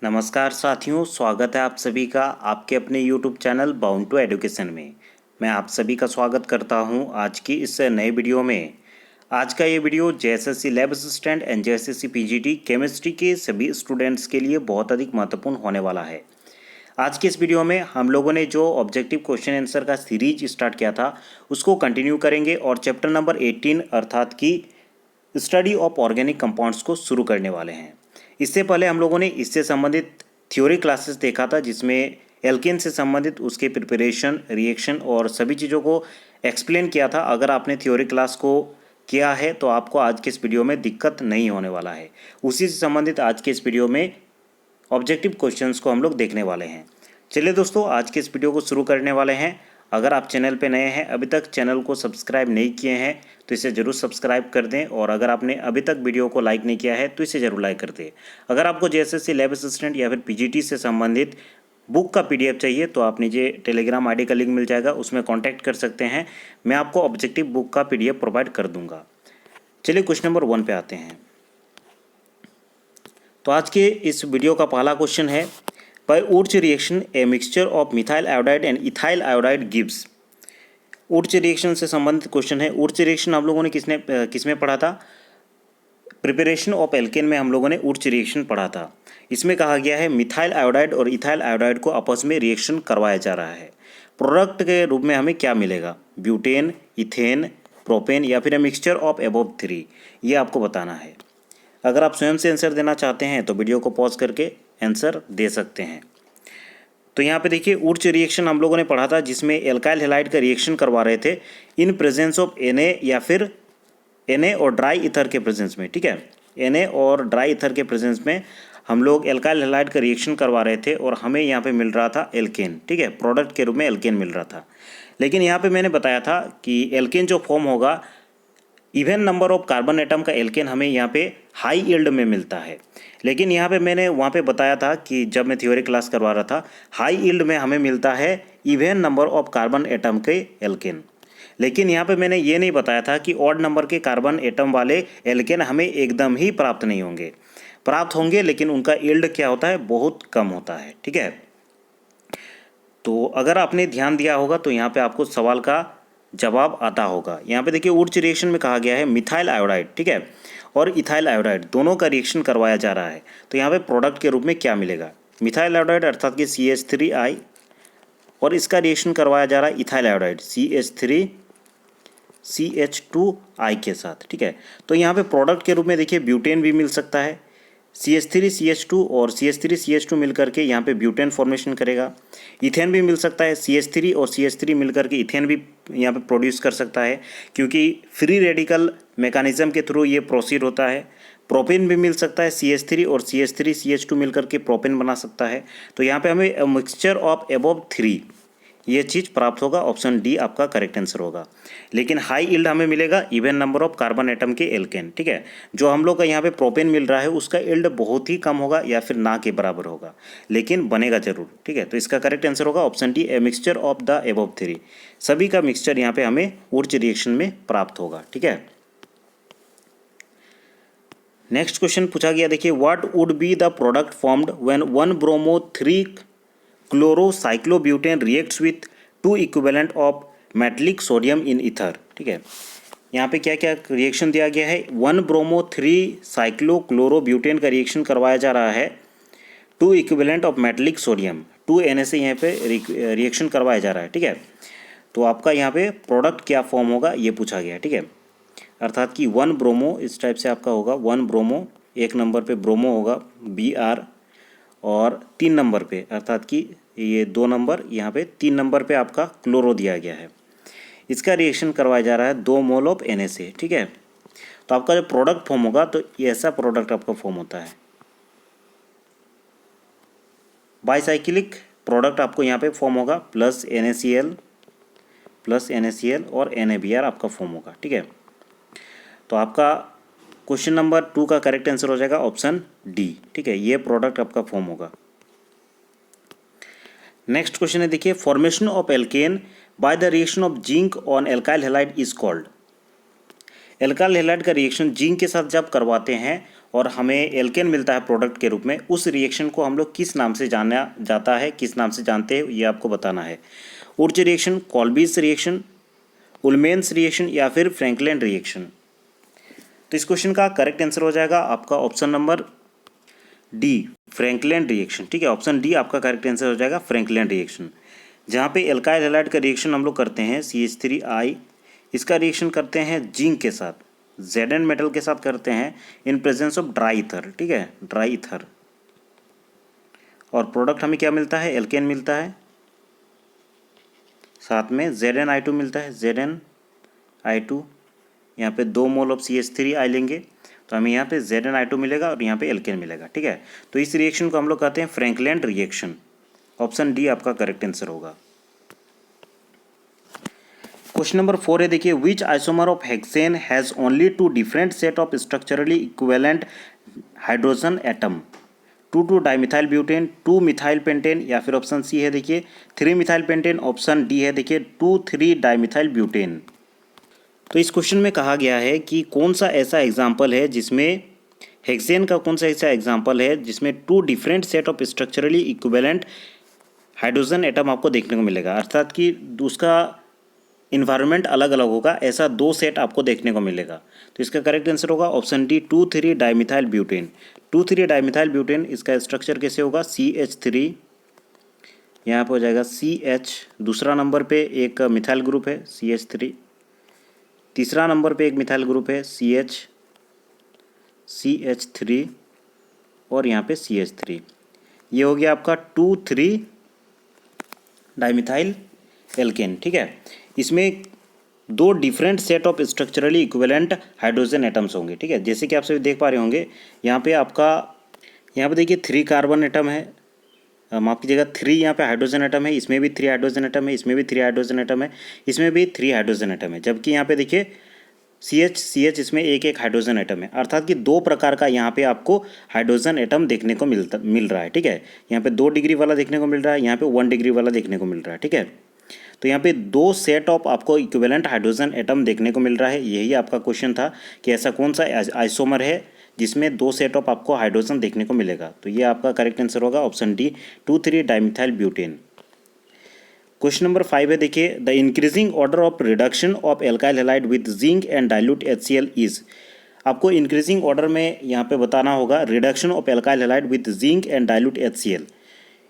नमस्कार साथियों, स्वागत है आप सभी का आपके अपने YouTube channel bound to education में। मैं आप सभी का स्वागत करता हूं आज की इस नए वीडियो में। आज का ये video JSSC lab assistant and JSSC PGT chemistry के सभी स्टूडेंट्स के लिए बहुत अधिक महत्वपूर्ण होने वाला है। आज के इस वीडियो में हम लोगों ने जो ऑब्जेक्टिव क्वेश्चन आंसर का सीरीज स्टार्ट किया था उसको कंटिन्यू करेंगे और चैप्टर नंबर 18 अर्थात की स्टडी ऑफ ऑर्गेनिक कंपाउंड्स को शुरू करने वाले हैं। इससे पहले हम लोगों ने इससे संबंधित थ्योरी क्लासेस देखा था जिसमें एल्केन से संबंधित उसके प्रिपरेशन, रिएक्शन और सभी चीज़ों को एक्सप्लेन किया था। अगर आपने थ्योरी क्लास को किया है तो आपको आज के इस वीडियो में दिक्कत नहीं होने वाला है। उसी से संबंधित आज के इस वीडियो में ऑब्जेक्टिव क्वेश्चंस को हम लोग देखने वाले हैं। चलिए दोस्तों, आज के इस वीडियो को शुरू करने वाले हैं। अगर आप चैनल पे नए हैं, अभी तक चैनल को सब्सक्राइब नहीं किए हैं तो इसे ज़रूर सब्सक्राइब कर दें और अगर आपने अभी तक वीडियो को लाइक नहीं किया है तो इसे ज़रूर लाइक कर दें। अगर आपको जेएसएससी लैब असिस्टेंट या फिर पीजीटी से संबंधित बुक का पीडीएफ चाहिए तो आप नीचे टेलीग्राम आईडी का लिंक मिल जाएगा, उसमें कॉन्टैक्ट कर सकते हैं। मैं आपको ऑब्जेक्टिव बुक का पीडीएफ प्रोवाइड कर दूँगा। चलिए क्वेश्चन नंबर 1 पे आते हैं। तो आज के इस वीडियो का पहला क्वेश्चन है, by Wurtz reaction a mixture of methyl iodide and ethyl iodide gives. Wurtz reaction से संबंधित क्वेश्चन है। उर्च रिएक्शन हम लोगों ने किसमें पढ़ा था? प्रिपरेशन ऑफ एल्केन में हम लोगों ने उर्च रिएक्शन पढ़ा था। इसमें कहा गया है मिथाइल आयोडाइड और इथाइल आयोडाइड को आपस में रिएक्शन करवाया जा रहा है। प्रोडक्ट के रूप में हमें क्या मिलेगा? ब्यूटेन, इथेन, प्रोपेन या फिर मिक्सचर ऑफ अबव 3, ये आपको बताना है। अगर आप स्वयं से आंसर देना चाहते हैं तो वीडियो को पॉज करके आंसर दे सकते हैं। तो यहाँ पे देखिए, उर्च रिएक्शन हम लोगों ने पढ़ा था जिसमें एल्काइल हैलाइड का रिएक्शन करवा रहे थे इन प्रेजेंस ऑफ Na या फिर Na और ड्राई ईथर के प्रेजेंस में। ठीक है, Na और ड्राई ईथर के प्रेजेंस में हम लोग एल्काइल हैलाइड का रिएक्शन करवा रहे थे और हमें यहाँ पे मिल रहा था एल्केन। ठीक है, प्रोडक्ट के रूप में एल्केन मिल रहा था। लेकिन यहाँ पे मैंने बताया था कि एल्केन जो फॉर्म होगा, even number of carbon atom का एल्केन हमें यहाँ पे हाई यील्ड में मिलता है। लेकिन यहाँ पे मैंने वहाँ पे बताया था कि जब मैं थ्योरी क्लास करवा रहा था, हाई यील्ड में हमें मिलता है even number of carbon atom के एल्केन। लेकिन यहाँ पे मैंने ये नहीं बताया था कि ऑड नंबर के कार्बन एटम वाले एल्केन हमें एकदम ही प्राप्त नहीं होंगे। प्राप्त होंगे लेकिन उनका यील्ड क्या होता है? बहुत कम होता है। ठीक है, तो अगर आपने ध्यान दिया होगा तो यहाँ पे आपको सवाल का जवाब आता होगा। यहाँ पे देखिए, उर्च रिएक्शन में कहा गया है मिथाइल आयोडाइड, ठीक है, और इथाइल आयोडाइड दोनों का रिएक्शन करवाया जा रहा है। तो यहाँ पे प्रोडक्ट के रूप में क्या मिलेगा? मिथाइल आयोडाइड अर्थात कि CH3I, और इसका रिएक्शन करवाया जा रहा है इथाइल आयोडाइड CH3CH2I के साथ। ठीक है, तो यहाँ पे प्रोडक्ट के रूप में देखिए ब्यूटेन भी मिल सकता है। CH3CH2 और CH3CH2 मिलकर के यहाँ पे ब्यूटेन फॉर्मेशन करेगा। इथेन भी मिल सकता है, CH3 और CH3 मिलकर के इथेन भी यहाँ पे प्रोड्यूस कर सकता है क्योंकि फ्री रेडिकल मैकेनिज्म के थ्रू ये प्रोसीड होता है। प्रोपेन भी मिल सकता है, CH3 और CH3CH2 मिलकर के प्रोपेन बना सकता है। तो यहाँ पे हमें मिक्सचर ऑफ अबव 3 ये चीज़ प्राप्त होगा। ऑप्शन डी आपका करेक्ट आंसर होगा। लेकिन हाई यील्ड हमें मिलेगा even number of carbon atom के एल्केन। ठीक है, जो हम लोग का यहाँ पे प्रोपेन मिल रहा है उसका यील्ड बहुत ही कम होगा या फिर ना के बराबर होगा, लेकिन बनेगा जरूर। ठीक है, तो इसका करेक्ट आंसर होगा option D, A mixture of the above 3। सभी का मिक्सचर यहाँ पे हमें उर्च रिएक्शन में प्राप्त होगा। ठीक है, नेक्स्ट क्वेश्चन पूछा गया, देखिए, what would be the product formed when 1 bromo 3 chlorocyclobutane reacts with 2 equivalent of metallic sodium in ether. ठीक है, यहाँ पे क्या क्या रिएक्शन दिया गया है? 1 ब्रोमो 3 साइक्लोक्लोरोब्यूटेन का रिएक्शन करवाया जा रहा है 2 equivalent of metallic sodium, 2Na से यहाँ पे रिएक्शन करवाया जा रहा है। ठीक है, तो आपका यहाँ पे प्रोडक्ट क्या फॉर्म होगा ये पूछा गया। ठीक है, अर्थात कि 1 ब्रोमो इस टाइप से आपका होगा। 1 ब्रोमो, एक नंबर पे ब्रोमो होगा Br, और 3 नंबर पे अर्थात कि ये 2 नंबर, यहाँ पे 3 नंबर पे आपका क्लोरो दिया गया है। इसका रिएक्शन करवाया जा रहा है 2 मोल ऑफ Na से। ठीक है, तो आपका जो प्रोडक्ट फॉर्म होगा तो ये ऐसा प्रोडक्ट आपका फॉर्म होता है। बाईसाइक्लिक प्रोडक्ट आपको यहाँ पे फॉर्म होगा प्लस NaCl और NaBr आपका फॉर्म होगा। ठीक है, तो आपका क्वेश्चन नंबर 2 का करेक्ट आंसर हो जाएगा ऑप्शन डी। ठीक है, ये प्रोडक्ट आपका फॉर्म होगा। नेक्स्ट क्वेश्चन है, देखिए, formation of alkene by the reaction of zinc on alkyl halide is called. Alkyl halide का रिएक्शन जिंक के साथ जब करवाते हैं और हमें एल्केन मिलता है प्रोडक्ट के रूप में, उस रिएक्शन को हम लोग किस नाम से जाना जाता है, किस नाम से जानते हैं, ये आपको बताना है। उर्च रिएक्शन, कॉल्बीज रिएक्शन, उल्मेन्स रिएक्शन या फिर फ्रैंकलिन रिएक्शन। तो इस क्वेश्चन का करेक्ट आंसर हो जाएगा आपका option number D, Franklin reaction. ठीक है, ऑप्शन डी आपका करेक्ट आंसर हो जाएगा, फ्रैंकलिन रिएक्शन। जहाँ पे एल्काइल हैलाइड का रिएक्शन हम लोग करते हैं CH3I, इसका रिएक्शन करते हैं जिंक के साथ, Zn मेटल के साथ करते हैं in presence of dry ether. ठीक है, ड्राई ईथर, और प्रोडक्ट हमें क्या मिलता है, एल्केन मिलता है, साथ में ZnI2 मिलता है, ZnI2। यहाँ पे 2 मोल ऑफ CH3I लेंगे तो हमें यहाँ पे ZnI2 मिलेगा और यहाँ पे एल्केन मिलेगा। ठीक है, तो इस रिएक्शन को हम लोग कहते हैं फ्रैंकलिन रिएक्शन। ऑप्शन डी आपका करेक्ट आंसर होगा। क्वेश्चन नंबर 4 है, देखिए, which isomer of hexane has only 2 different set of structurally equivalent hydrogen atom, 2 dimethyl butane, 2 methyl pentane, या फिर ऑप्शन सी है देखिए 3 मिथाइल पेंटेन, ऑप्शन डी है देखिए 2,3 डाइमिथाइल ब्यूटेन। तो इस क्वेश्चन में कहा गया है कि कौन सा ऐसा एग्जाम्पल है जिसमें हेक्सेन का कौन सा ऐसा एग्जाम्पल है जिसमें 2 different set of structurally equivalent hydrogen atom आपको देखने को मिलेगा, अर्थात कि उसका इन्वायरमेंट अलग अलग होगा, ऐसा 2 सेट आपको देखने को मिलेगा। तो इसका करेक्ट आंसर होगा option D, 2,3 dimethyl butane. 2,3 dimethyl butane, इसका स्ट्रक्चर कैसे होगा, CH3, यहाँ पर हो जाएगा CH, दूसरा नंबर पे एक मिथाइल ग्रुप है CH3, तीसरा नंबर पे एक मिथाइल ग्रुप है CH3, और यहाँ पे CH3। ये हो गया आपका 2,3 डाइमिथाइल एल्केन। ठीक है, इसमें 2 different set of structurally equivalent hydrogen atoms होंगे। ठीक है, जैसे कि आप सभी देख पा रहे होंगे, यहाँ पे देखिए 3 कार्बन एटम है, माफ कीजिएगा 3 यहाँ पे हाइड्रोजन एटम है, इसमें भी 3 हाइड्रोजन एटम है, इसमें भी 3 हाइड्रोजन एटम है, इसमें भी 3 हाइड्रोजन एटम है, जबकि यहाँ पे देखिए CH इसमें एक हाइड्रोजन एटम है, अर्थात कि 2 प्रकार का यहाँ पे आपको हाइड्रोजन एटम देखने को मिल रहा है। ठीक है, यहाँ पे 2 डिग्री वाला देखने को मिल रहा है, यहाँ पे 1 डिग्री वाला देखने को मिल रहा है। ठीक है, तो यहाँ पे 2 सेट ऑफ आपको इक्विवेलेंट हाइड्रोजन एटम देखने को मिल रहा है। यही आपका क्वेश्चन था कि ऐसा कौन सा आइसोमर है जिसमें 2 सेट ऑफ आपको हाइड्रोजन देखने को मिलेगा। तो ये आपका करेक्ट आंसर होगा option D, 2,3 dimethyl butane. Question number 5 है, देखिए, the increasing order of reduction of alkyl halide with zinc and dilute HCl is. आपको इंक्रीजिंग ऑर्डर में यहाँ पे बताना होगा reduction of alkyl halide with zinc and dilute HCl।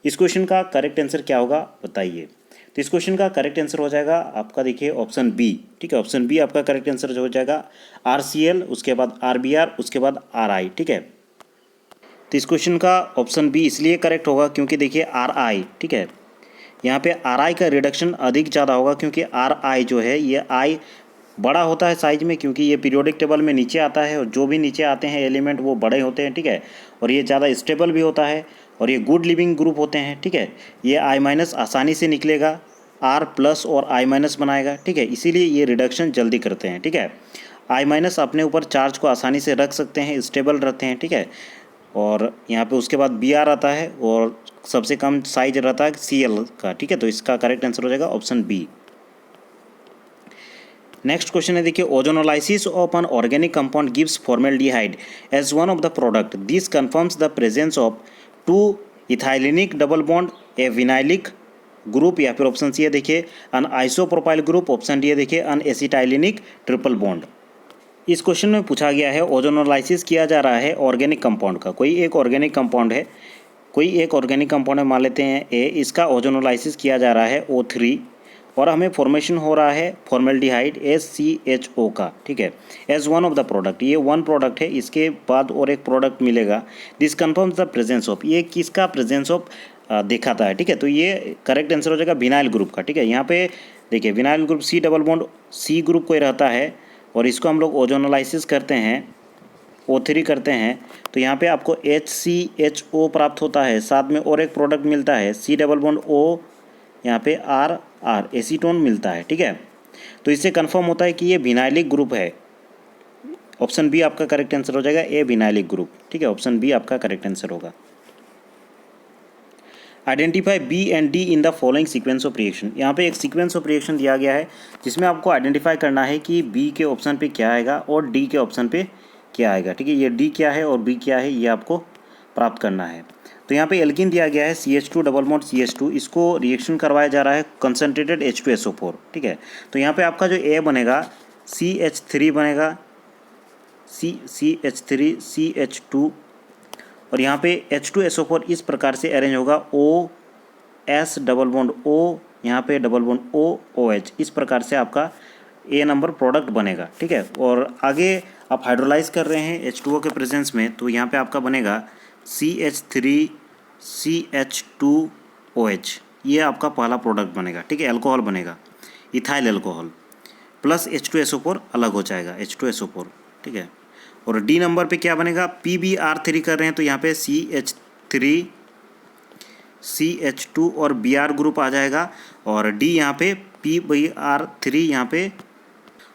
इस question का करेक्ट आंसर क्या होगा बताइए। तो इस क्वेश्चन का करेक्ट आंसर हो जाएगा आपका देखिए ऑप्शन बी। ठीक है, ऑप्शन बी आपका करेक्ट आंसर हो जाएगा RCl, उसके बाद RBr, उसके बाद RI। ठीक है, तो इस क्वेश्चन का ऑप्शन बी इसलिए करेक्ट होगा क्योंकि देखिए RI, ठीक है, यहाँ पे RI का रिडक्शन अधिक ज़्यादा होगा क्योंकि RI जो है ये I बड़ा होता है साइज में, क्योंकि ये पीरियोडिक टेबल में नीचे आता है और जो भी नीचे आते हैं एलिमेंट वो बड़े होते हैं। ठीक है, और ये ज़्यादा स्टेबल भी होता है और ये गुड लिविंग ग्रुप होते हैं। ठीक है, ये I- आसानी से निकलेगा, R+ और I- बनाएगा। ठीक है, इसीलिए ये रिडक्शन जल्दी करते हैं। ठीक है, I- अपने ऊपर चार्ज को आसानी से रख सकते हैं, स्टेबल रहते हैं। ठीक है, और यहाँ पे उसके बाद Br आता है और सबसे कम साइज रहता है Cl का। ठीक है, तो इसका करेक्ट आंसर हो जाएगा ऑप्शन बी। नेक्स्ट क्वेश्चन है, देखिए, ozonolysis of an organic compound gives formaldehyde as one of the product, this confirms the presence of 2 ethylenic double bond, a vinylic group, या फिर ऑप्शन सी है देखिए an isopropyl group, option D है देखिए an acetylenic triple bond. इस question में पूछा गया है ओजोनोलाइसिस किया जा रहा है ऑर्गेनिक कंपाउंड का, कोई एक ऑर्गेनिक कंपाउंड है, कोई एक ऑर्गेनिक कंपाउंड है, मान लेते हैं ए, इसका ओजोनोलाइसिस किया जा रहा है O3 और हमें फॉर्मेशन हो रहा है फॉर्मेल्डिहाइड SCHO का। ठीक है, as one of the product, ये 1 प्रोडक्ट है, इसके बाद और एक प्रोडक्ट मिलेगा। This confirms the presence of, ये किसका प्रेजेंस ऑफ दिखाता है। ठीक है, तो ये करेक्ट आंसर हो जाएगा विनाइल ग्रुप का। ठीक है, यहाँ पे देखिए vinyl group C double bond C group कोई रहता है और इसको हम लोग ओजोनोलाइसिस करते हैं, O3 करते हैं, तो यहाँ पे आपको HCHO प्राप्त होता है, साथ में और एक प्रोडक्ट मिलता है C डबल बॉन्ड O, यहाँ पे R एसीटोन मिलता है। ठीक है, तो इससे कंफर्म होता है कि ये विनाइलिक ग्रुप है। ऑप्शन बी आपका करेक्ट आंसर हो जाएगा, ए विनाइलिक ग्रुप। ठीक है, ऑप्शन बी आपका करेक्ट आंसर होगा। Identify B and D in the following sequence of reaction, यहाँ पे एक सीक्वेंस ऑफ रिएक्शन दिया गया है जिसमें आपको आइडेंटिफाई करना है कि बी के ऑप्शन पे क्या आएगा और डी के ऑप्शन पे क्या आएगा, ठीक है। ये डी क्या है और बी क्या है ये आपको प्राप्त करना है। तो यहाँ पे एल्कीन दिया गया है CH2 डबल बॉन्ड CH2, इसको रिएक्शन करवाया जा रहा है कंसनट्रेटेड H2SO4, ठीक है। तो यहाँ पे आपका जो ए बनेगा CH3 बनेगा, CH3 CH2 और यहाँ पे H2SO4 इस प्रकार से अरेंज होगा, OS डबल बॉन्ड O, यहाँ पे डबल बॉन्ड OH, इस प्रकार से आपका ए नंबर प्रोडक्ट बनेगा, ठीक है। और आगे आप हाइड्रोलाइज कर रहे हैं H2O के प्रेजेंस में, तो यहाँ पे आपका बनेगा CH3 CH2OH, ये आपका पहला प्रोडक्ट बनेगा, ठीक है। अल्कोहल बनेगा, इथाइल अल्कोहल, प्लस H2SO4 अलग हो जाएगा, H2SO4, ठीक है। और डी नंबर पे क्या बनेगा, PBr3 कर रहे हैं तो यहाँ पे CH3 CH2 और Br ग्रुप आ जाएगा, और डी यहाँ पे PBr3 यहाँ पे,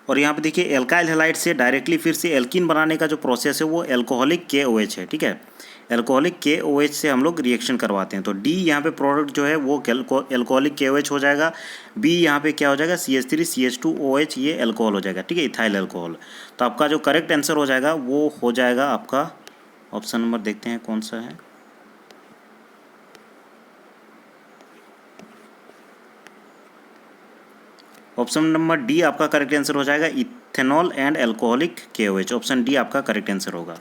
और यहाँ पे देखिए एल्काइल हैलाइड से डायरेक्टली फिर से एल्कीन बनाने का जो प्रोसेस है वो एल्कोहलिक KOH है, ठीक है। एल्कोहलिक KOH से हम लोग रिएक्शन करवाते हैं, तो डी यहाँ पे प्रोडक्ट जो है वो एल्कोहलिक KOH हो जाएगा, बी यहाँ पे क्या हो जाएगा CH3 CH2OH, ये एल्कोहल हो जाएगा, ठीक है, इथाइल एल्कोहल। तो आपका जो करेक्ट आंसर हो जाएगा वो हो जाएगा आपका ऑप्शन नंबर, देखते हैं कौन सा है, ऑप्शन नंबर डी आपका करेक्ट आंसर हो जाएगा, ethanol and alcoholic KOH, option D आपका करेक्ट आंसर होगा।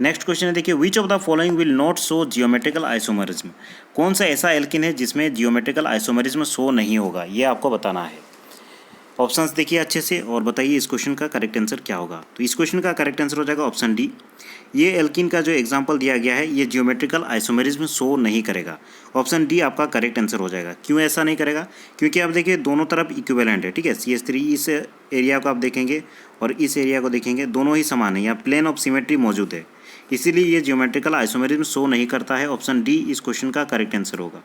नेक्स्ट क्वेश्चन है, देखिए which of the following will not show geometrical isomerism, कौन सा ऐसा एल्किन है जिसमें जियोमेट्रिकल आइसोमरिज्म शो नहीं होगा, ये आपको बताना है। ऑप्शंस देखिए अच्छे से और बताइए इस क्वेश्चन का करेक्ट आंसर क्या होगा। तो इस क्वेश्चन का करेक्ट आंसर हो जाएगा ऑप्शन डी, ये एल्किन का जो एग्जांपल दिया गया है ये जियोमेट्रिकल आइसोमेरिज्म शो नहीं करेगा, ऑप्शन डी आपका करेक्ट आंसर हो जाएगा। क्यों ऐसा नहीं करेगा, क्योंकि आप देखिए दोनों तरफ इक्विवेलेंट है, ठीक है। CH3 इस एरिया को आप देखेंगे और इस एरिया को देखेंगे, दोनों ही समान है, यहाँ प्लेन ऑफ सिमेट्री मौजूद है, इसीलिए ये जियोमेट्रिकल आइसोमेरिज्म शो नहीं करता है, ऑप्शन डी इस क्वेश्चन का करेक्ट आंसर होगा।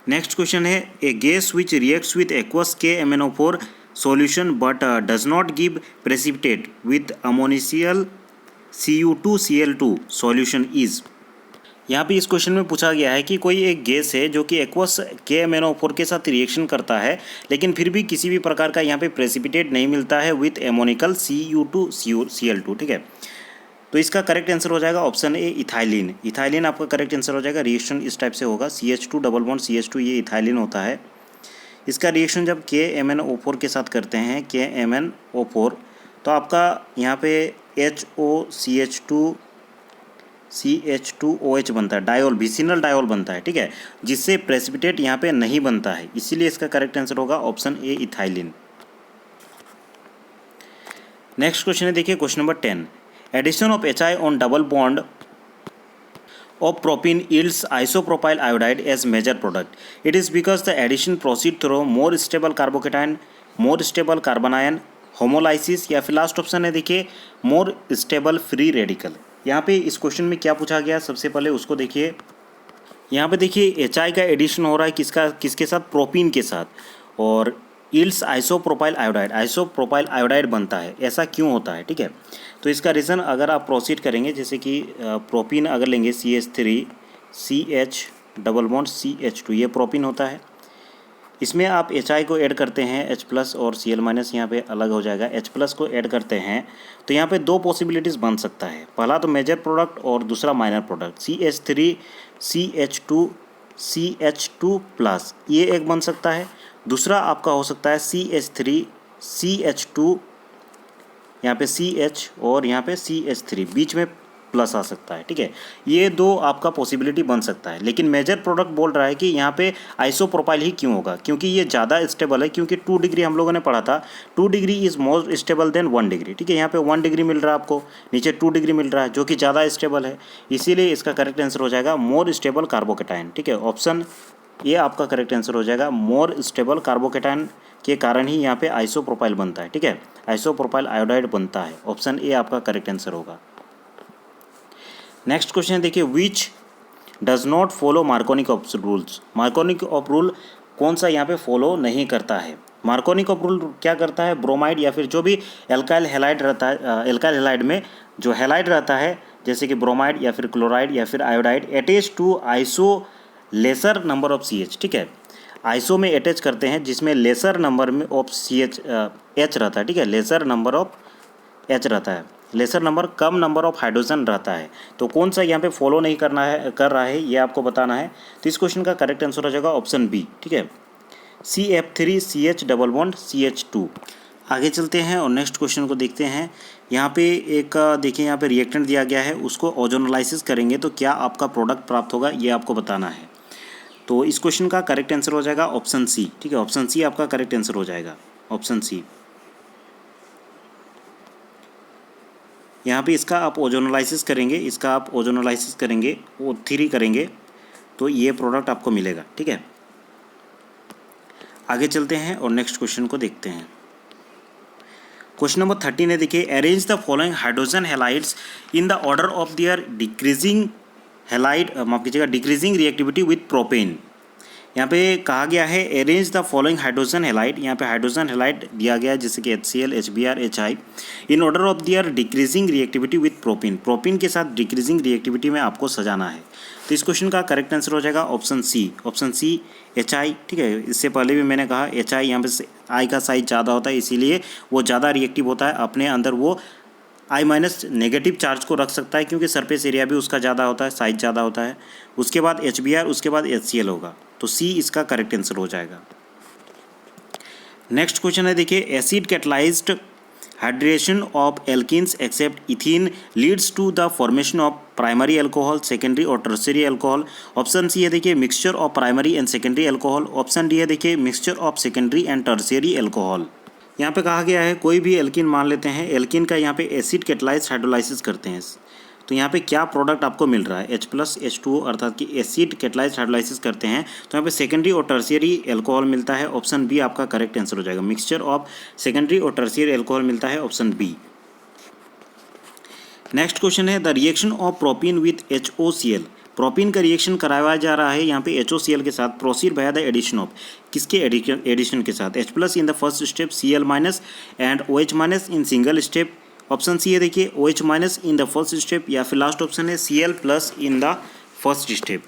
नेक्स्ट क्वेश्चन है, a gas which reacts with aqueous KMnO4 solution but does not give precipitate with ammoniacal Cu2Cl2 solution is, यहाँ पे इस क्वेश्चन में पूछा गया है कि कोई एक गैस है जो कि एक्वस KMnO4 के साथ रिएक्शन करता है लेकिन फिर भी किसी भी प्रकार का यहाँ पे प्रेसिपिटेट नहीं मिलता है विथ एमोनिकल Cu2Cl2, ठीक है। तो इसका करेक्ट आंसर हो जाएगा ऑप्शन ए, इथाइलिन। इथाइलिन आपका करेक्ट आंसर हो जाएगा। रिएक्शन इस टाइप से होगा, CH2 डबल बॉन्ड CH2, ये इथाइलिन होता है। इसका रिएक्शन जब KMnO4 के साथ करते हैं, KMnO4, तो आपका यहाँ पे HOCH2CH2OH बनता है, डायोल, विसिनल डायोल बनता है, ठीक है, जिससे प्रेसिपिटेट यहाँ पे नहीं बनता है, इसीलिए इसका करेक्ट आंसर होगा option A, ethylene. Next question है, देखिए question number 10, addition of HI on double bond of propene yields isopropyl iodide as major product. It is because the addition proceed through more stable carbocation, more stable carbanion, homolysis, या फिर last option है देखिए more stable free radical. यहाँ पे इस question में क्या पूछा गया, सबसे पहले उसको देखिए। यहाँ पे देखिए HI का एडिशन हो रहा है किसके साथ, प्रोपीन के साथ, और इल्स आइसोप्रोपाइल आयोडाइड बनता है, ऐसा क्यों होता है, ठीक है। तो इसका रीज़न अगर आप प्रोसीड करेंगे, जैसे कि प्रोपीन अगर लेंगे CH3 CH double bond CH2, ये प्रोपीन होता है, इसमें आप HI को ऐड करते हैं H+ और Cl- यहाँ पे अलग हो जाएगा, H+ को ऐड करते हैं तो यहाँ पे दो पॉसिबिलिटीज़ बन सकता है, पहला तो मेजर प्रोडक्ट और दूसरा minor product, CH3 CH2 CH2+, ये एक बन सकता है। दूसरा आपका हो सकता है CH3 CH2, यहाँ पे CH और यहाँ पे CH3, बीच में प्लस आ सकता है, ठीक है। ये दो आपका पॉसिबिलिटी बन सकता है, लेकिन मेजर प्रोडक्ट बोल रहा है कि यहाँ पे आइसोप्रोपाइल ही क्यों होगा, क्योंकि ये ज़्यादा स्टेबल है, क्योंकि 2 डिग्री हम लोगों ने पढ़ा था, 2 degree is more stable then 1 degree, ठीक है। यहाँ पे 1 डिग्री मिल रहा है आपको, नीचे 2 डिग्री मिल रहा है, जो कि ज़्यादा स्टेबल है, इसीलिए इसका करेक्ट आंसर हो जाएगा मोर स्टेबल कार्बोकेटाइन, ठीक है। ऑप्शन ये आपका करेक्ट आंसर हो जाएगा, मोर स्टेबल कार्बोकेटाइन के कारण ही यहाँ पे आइसोप्रोपाइल बनता है, ठीक है, आइसोप्रोपाइल आयोडाइड बनता है, ऑप्शन ए आपका करेक्ट आंसर होगा। नेक्स्ट क्वेश्चन है, देखिए which does not follow मार्कोनिक of rules, मार्कोनिक of rule कौन सा यहाँ पे फॉलो नहीं करता है। मार्कोनिक ऑफ रूल क्या करता है, ब्रोमाइड या फिर जो भी एल्काइल हैलाइड रहता है, एल्काइल हैलाइड में जो हैलाइड रहता है, जैसे कि ब्रोमाइड या फिर क्लोराइड या फिर iodide, attach to iso lesser number of CH, ठीक है, आइसो में अटैच करते हैं जिसमें लेसर नंबर में ऑफ CH H रहता है, ठीक है, लेसर नंबर ऑफ H रहता है, laser number come number of hydrogen रहता है। तो कौन सा यहाँ पे फॉलो नहीं कर रहा है ये आपको बताना है। तो इस क्वेश्चन का करेक्ट आंसर हो जाएगा ऑप्शन बी, ठीक है, CF3CH डबल बॉन्ड CH2। आगे चलते हैं और नेक्स्ट क्वेश्चन को देखते हैं। यहाँ पे एक देखिए यहाँ पे रिएक्टेंट दिया गया है, उसको ओजोनलाइसिस करेंगे तो क्या आपका प्रोडक्ट प्राप्त होगा ये आपको बताना है। तो इस क्वेश्चन का करेक्ट आंसर हो जाएगा ऑप्शन सी, ठीक है, ऑप्शन सी आपका करेक्ट आंसर हो जाएगा, ऑप्शन सी। यहाँ पे इसका आप ओजोनलाइसिस करेंगे, इसका आप ओजोनलाइसिस करेंगे, O3 करेंगे तो ये प्रोडक्ट आपको मिलेगा, ठीक है। आगे चलते हैं और नेक्स्ट क्वेश्चन को देखते हैं। क्वेश्चन नंबर 13 है, देखिए arrange the following hydrogen halides in the order of their decreasing halide, माफ कीजिएगा, डिक्रीजिंग रिएक्टिविटी विथ प्रोपेन। यहाँ पे कहा गया है arrange the following hydrogen halide, यहाँ पे हाइड्रोजन हैलाइड दिया गया है जैसे कि HCl, HBr, HI in order of their decreasing reactivity with propyne. Propyne के साथ डिक्रीजिंग रिएक्टिविटी में आपको सजाना है। तो इस क्वेश्चन का करेक्ट आंसर हो जाएगा option C, option C HI, ठीक है। इससे पहले भी मैंने कहा HI यहाँ पे I का साइज ज़्यादा होता है इसीलिए वो ज़्यादा रिएक्टिव होता है, अपने अंदर वो I- नेगेटिव चार्ज को रख सकता है क्योंकि सरफेस एरिया भी उसका ज़्यादा होता है, साइज ज़्यादा होता है। उसके बाद HBr, उसके बाद HCl होगा, तो सी इसका करेक्ट आंसर हो जाएगा। नेक्स्ट क्वेश्चन है, देखिए acid catalysed hydration of alkenes except ethene leads to the formation of primary alcohol, secondary और टर्शियरी अल्कोहल। ऑप्शन सी है देखिए mixture of primary and secondary alcohol. Option D है देखिए mixture of secondary and tertiary alcohol. यहाँ पे कहा गया है कोई भी एल्किन मान लेते हैं, एल्किन का यहाँ पे एसिड कैटलाइज हाइड्रोलाइसिस करते हैं, तो यहाँ पे क्या प्रोडक्ट आपको मिल रहा है H+H2O, अर्थात कि एसिड कैटलाइज हाइड्रोलाइसिस करते हैं तो यहाँ पे सेकेंडरी और टर्शियरी एल्कोहल मिलता है। ऑप्शन बी आपका करेक्ट आंसर हो जाएगा, मिक्सचर ऑफ सेकेंडरी और टर्शियरी एल्कोहल मिलता है, ऑप्शन बी। नेक्स्ट क्वेश्चन है the reaction of propyne with HOCl। Propyne का रिएक्शन कराया जा रहा है यहाँ पे HOCl के साथ, proceed by the addition of, किसके एडिशन के साथ, H+ in the first step, Cl- and OH- in single step. Option C है देखिए OH- in the first step, या फिर लास्ट ऑप्शन है Cl+ in the first step.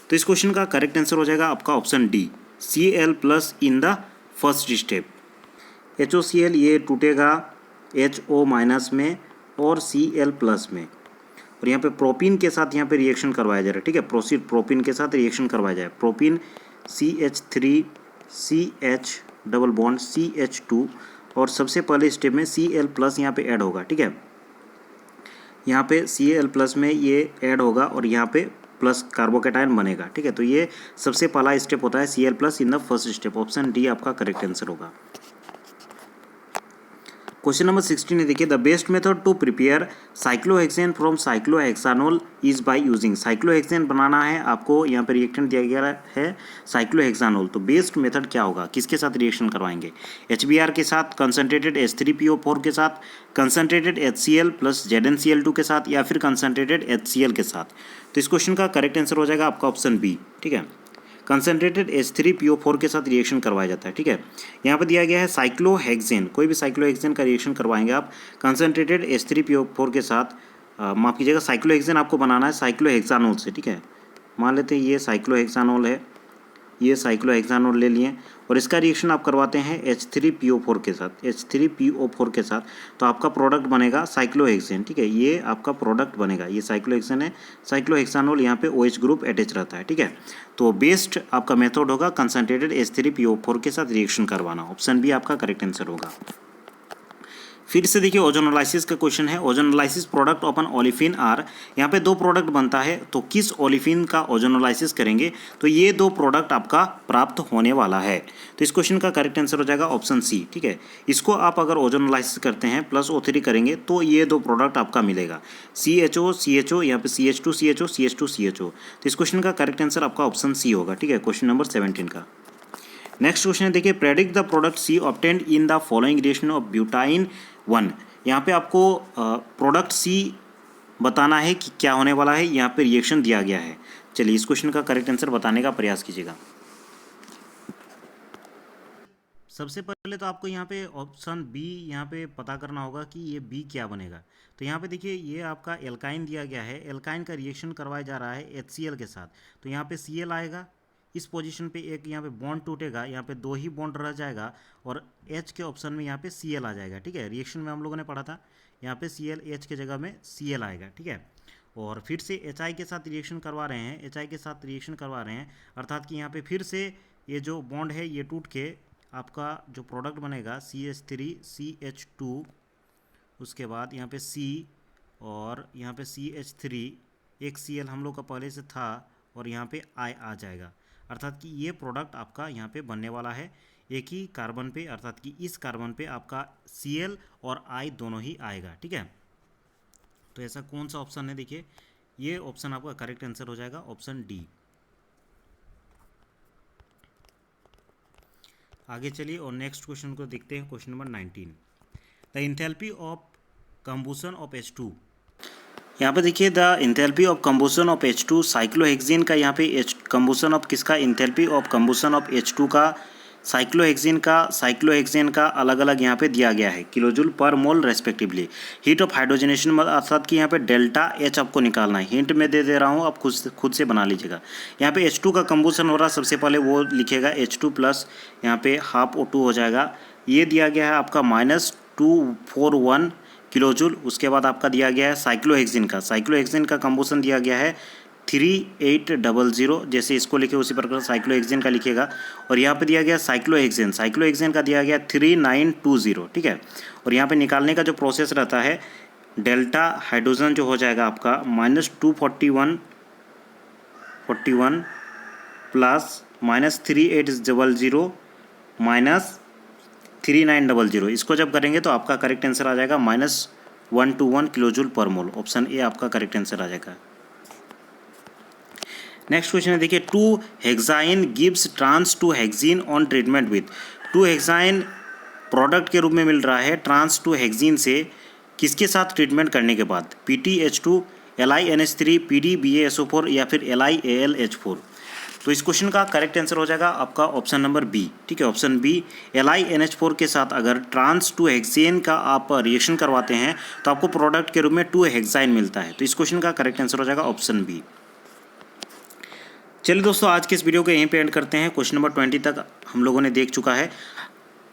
तो इस क्वेश्चन का करेक्ट आंसर हो जाएगा आपका option D, Cl+ in the first step. HOCl ये टूटेगा HO- में और Cl+ में, और यहाँ पे प्रोपिन के साथ यहाँ पे रिएक्शन करवाया जा रहा है, ठीक है। प्रोसीड प्रोपिन के साथ रिएक्शन करवाया जाए, propyne CH3CH double bond CH2, और सबसे पहले स्टेप में Cl+ यहाँ पे ऐड होगा, ठीक है। यहाँ पे Cl+ में ये ऐड होगा और यहाँ पे प्लस कार्बोकेटायन बनेगा, ठीक है। तो ये सबसे पहला स्टेप होता है Cl+ in the first step, option D आपका करेक्ट आंसर होगा। क्वेश्चन नंबर 16 है, देखिए the best method to prepare cyclohexane from cyclohexanol is by using. Cyclohexane बनाना है आपको, यहाँ पर रिएक्टेंट दिया गया है साइक्लोहेक्सानोल, तो बेस्ट मेथड क्या होगा, किसके साथ रिएक्शन करवाएंगे, HBr के साथ, कंसनट्रेटेड H3PO4 के साथ, कंसनट्रेटेड HCl प्लस ZnCl2 के साथ, या फिर कंसनट्रेटेड HCl के साथ। तो इस क्वेश्चन का करेक्ट आंसर हो जाएगा आपका ऑप्शन बी, ठीक है, कंसनट्रेटेड H3PO4 के साथ रिएक्शन करवाया जाता है, ठीक है। यहाँ पर दिया गया है साइक्लोहेक्सेन, कोई भी साइक्लोहेक्सेन का रिएक्शन करवाएंगे आप कंसनट्रेटेड H3PO4 के साथ, माफ़ कीजिएगा, साइक्लोहेक्सेन आपको बनाना है साइक्लोहेक्सानोल से, ठीक है। मान लेते हैं ये साइक्लोहेक्सानोल है, ये साइक्लोहेक्सानोल ले लिए और इसका रिएक्शन आप करवाते हैं H3PO4 के साथ, H3PO4 के साथ, तो आपका प्रोडक्ट बनेगा साइक्लोहेक्सेन, ठीक है। ये आपका प्रोडक्ट बनेगा, ये साइक्लोहेक्सेन है, साइक्लोहेक्सानोल यहाँ पे OH ग्रुप अटैच रहता है, ठीक है। तो बेस्ट आपका मेथड होगा कंसनट्रेटेड H3PO4 के साथ रिएक्शन करवाना, ऑप्शन बी आपका करेक्ट आंसर होगा। फिर से देखिए ओजोनोलाइसिस का क्वेश्चन है, ozonolysis product of an olefin are. यहाँ पे दो प्रोडक्ट बनता है, तो किस ओलिफिन का ओजोनोलाइसिस करेंगे तो ये दो प्रोडक्ट आपका प्राप्त होने वाला है। तो इस क्वेश्चन का करेक्ट आंसर हो जाएगा ऑप्शन सी, ठीक है। इसको आप अगर ओजोनोलाइसिस करते हैं प्लस O3 करेंगे तो ये दो प्रोडक्ट आपका मिलेगा, CHO यहाँ पे CH2CHO। तो इस क्वेश्चन का करेक्ट आंसर आपका ऑप्शन सी होगा, ठीक है, क्वेश्चन नंबर 17 का। नेक्स्ट क्वेश्चन है, देखिए predict the product C obtained in the following reaction of butyne 1। यहाँ पे आपको प्रोडक्ट सी बताना है कि क्या होने वाला है, यहाँ पे रिएक्शन दिया गया है। चलिए इस क्वेश्चन का करेक्ट आंसर बताने का प्रयास कीजिएगा। सबसे पहले तो आपको यहाँ पे ऑप्शन बी यहाँ पे पता करना होगा कि ये बी क्या बनेगा। तो यहाँ पे देखिए ये आपका एल्काइन दिया गया है, एल्काइन का रिएक्शन करवाया जा रहा है HCl के साथ, तो यहाँ पे Cl आएगा, इस पोजीशन पे एक यहाँ पे बॉन्ड टूटेगा, यहाँ पे 2 ही बॉन्ड रह जाएगा और H के ऑप्शन में यहाँ पे Cl आ जाएगा। ठीक है, रिएक्शन में हम लोगों ने पढ़ा था यहाँ पे Cl H के जगह में Cl आएगा। ठीक है, और फिर से HI के साथ रिएक्शन करवा रहे हैं, HI के साथ रिएक्शन करवा रहे हैं, अर्थात कि यहाँ पे फिर से ये जो बॉन्ड है ये टूट के आपका जो प्रोडक्ट बनेगा CH3 CH2, उसके बाद यहाँ पे C और यहाँ पे CH3, एक Cl हम लोग का पहले से था और यहाँ पे I आ जाएगा, अर्थात कि ये प्रोडक्ट आपका यहाँ पे बनने वाला है एक ही कार्बन पे, अर्थात कि इस कार्बन पे आपका Cl और I दोनों ही आएगा। ठीक है, तो ऐसा कौन सा ऑप्शन है, देखिए ये ऑप्शन आपका करेक्ट आंसर हो जाएगा, ऑप्शन डी। आगे चलिए और नेक्स्ट क्वेश्चन को देखते हैं, question number 19। The enthalpy of combustion of H2, यहाँ पे देखिए the enthalpy of combustion of H2 cyclohexene का, यहाँ पे कंबूशन ऑफ किसका, enthalpy of combustion of H2 का, साइक्लोहेक्सेन का अलग अलग यहाँ पे दिया गया है किलोजूल पर मोल रेस्पेक्टिवली। हीट ऑफ हाइड्रोजनेशन अर्थात कि यहाँ पे डेल्टा H आपको निकालना है, हिंट में दे दे रहा हूँ, आप खुद से बना लीजिएगा। यहाँ पे H2 का कंबूशन हो रहा है, सबसे पहले वो लिखेगा H2 प्लस यहाँ पे हाफ O2 हो जाएगा, ये दिया गया है आपका -241 किलोजूल। उसके बाद आपका दिया गया है साइक्लोहेक्सिन का कंबूशन दिया गया है 3800, जैसे इसको लिखे उसी प्रकार साइक्लोहेक्सिन का लिखेगा, और यहाँ पे दिया गया साइक्लोहेक्सिन का दिया गया 3920। ठीक है, और यहाँ पे निकालने का जो प्रोसेस रहता है, डेल्टा हाइड्रोजन जो हो जाएगा आपका -241 प्लस -3800 -3900, इसको जब करेंगे तो आपका करेक्ट आंसर आ जाएगा -121 किलोजूल पर मोल, ऑप्शन ए आपका करेक्ट आंसर आ जाएगा। नेक्स्ट क्वेश्चन है, देखिए 2 hexyne gives trans 2 hexene on treatment with, 2 hexyne product के रूप में मिल रहा है ट्रांस 2 हेक्सीन से किसके साथ ट्रीटमेंट करने के बाद, PTH2 LiNH3 PDBaSO4 या फिर LiAlH4। तो इस क्वेश्चन का करेक्ट आंसर हो जाएगा आपका ऑप्शन नंबर बी। ठीक है, ऑप्शन बी, LiNH4 के साथ अगर ट्रांस 2 हेक्सेन का आप रिएक्शन करवाते हैं तो आपको प्रोडक्ट के रूप में 2 हेक्साइन मिलता है। तो इस क्वेश्चन का करेक्ट आंसर हो जाएगा ऑप्शन बी। चलिए दोस्तों, आज के इस वीडियो को यहीं पे एंड करते हैं। क्वेश्चन नंबर 20 तक हम लोगों ने देख चुका है,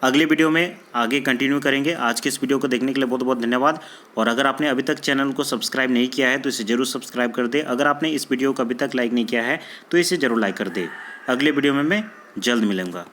अगले वीडियो में आगे कंटिन्यू करेंगे। आज के इस वीडियो को देखने के लिए बहुत बहुत धन्यवाद, और अगर आपने अभी तक चैनल को सब्सक्राइब नहीं किया है तो इसे जरूर सब्सक्राइब कर दे। अगर आपने इस वीडियो को अभी तक लाइक नहीं किया है तो इसे जरूर लाइक कर दे। अगले वीडियो में मैं जल्द मिलूंगा।